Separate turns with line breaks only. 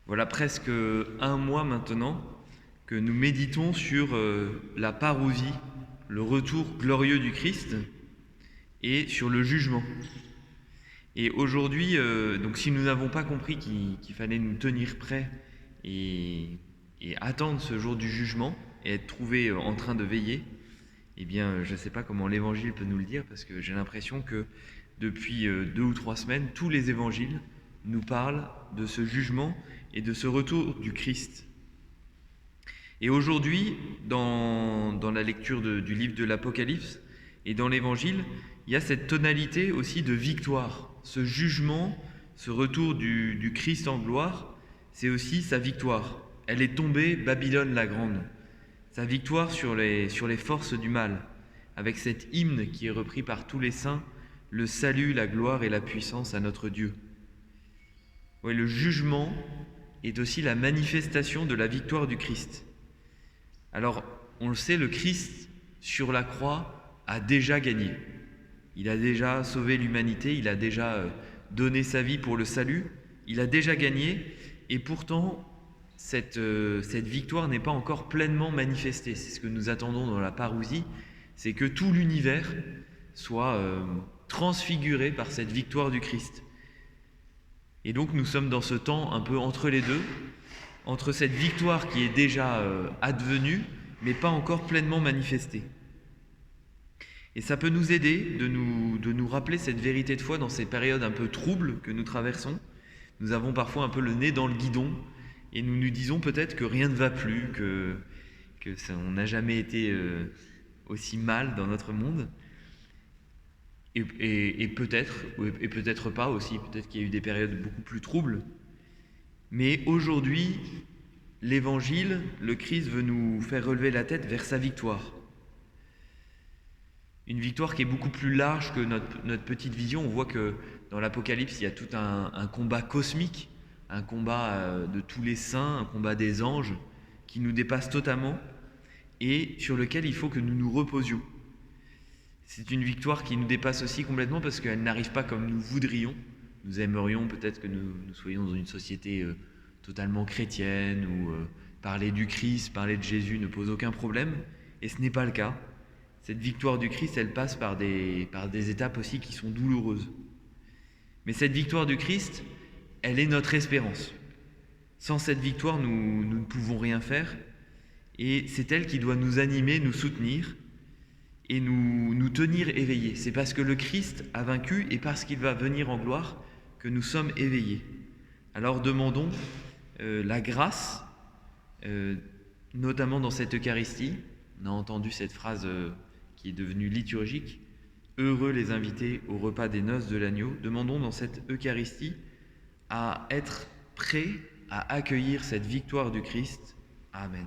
Voilà presque un mois maintenant que nous méditons sur la parousie, le retour glorieux du Christ, et sur le jugement. Et aujourd'hui, donc si nous n'avons pas compris qu'il fallait nous tenir prêts et attendre ce jour du jugement et être trouvés en train de veiller, eh bien je ne sais pas comment l'évangile peut nous le dire, parce que j'ai l'impression que depuis 2 ou 3 semaines, tous les évangiles nous parlent de ce jugement et de ce retour du Christ. Et aujourd'hui, dans la lecture du livre de l'Apocalypse et dans l'Évangile, il y a cette tonalité aussi de victoire. Ce jugement, ce retour du Christ en gloire, c'est aussi sa victoire. Elle est tombée, Babylone la grande. Sa victoire sur les forces du mal, avec cet hymne qui est repris par tous les saints, le salut, la gloire et la puissance à notre Dieu. Oui, le jugement est aussi la manifestation de la victoire du Christ. Alors, on le sait, le Christ, sur la croix, a déjà gagné. Il a déjà sauvé l'humanité, il a déjà donné sa vie pour le salut, il a déjà gagné, et pourtant, cette victoire n'est pas encore pleinement manifestée. C'est ce que nous attendons dans la parousie, c'est que tout l'univers soit transfiguré par cette victoire du Christ. Et donc nous sommes dans ce temps un peu entre les deux, entre cette victoire qui est déjà advenue, mais pas encore pleinement manifestée. Et ça peut nous aider de nous rappeler cette vérité de foi dans ces périodes un peu troubles que nous traversons. Nous avons parfois un peu le nez dans le guidon et nous nous disons peut-être que rien ne va plus, on n'a jamais été aussi mal dans notre monde. Et peut-être pas aussi, peut-être qu'il y a eu des périodes beaucoup plus troubles. Mais aujourd'hui, l'Évangile, le Christ veut nous faire relever la tête vers sa victoire. Une victoire qui est beaucoup plus large que notre petite vision. On voit que dans l'Apocalypse, il y a tout un combat cosmique, un combat de tous les saints, un combat des anges, qui nous dépasse totalement et sur lequel il faut que nous nous reposions. C'est une victoire qui nous dépasse aussi complètement parce qu'elle n'arrive pas comme nous voudrions. Nous aimerions peut-être que nous soyons dans une société totalement chrétienne où parler du Christ, parler de Jésus ne pose aucun problème. Et ce n'est pas le cas. Cette victoire du Christ, elle passe par des étapes aussi qui sont douloureuses. Mais cette victoire du Christ, elle est notre espérance. Sans cette victoire, nous ne pouvons rien faire. Et c'est elle qui doit nous animer, nous soutenir et nous tenir éveillés. C'est parce que le Christ a vaincu et parce qu'il va venir en gloire que nous sommes éveillés. Alors demandons la grâce, notamment dans cette Eucharistie. On a entendu cette phrase qui est devenue liturgique. Heureux les invités au repas des noces de l'agneau. Demandons dans cette Eucharistie à être prêts à accueillir cette victoire du Christ. Amen.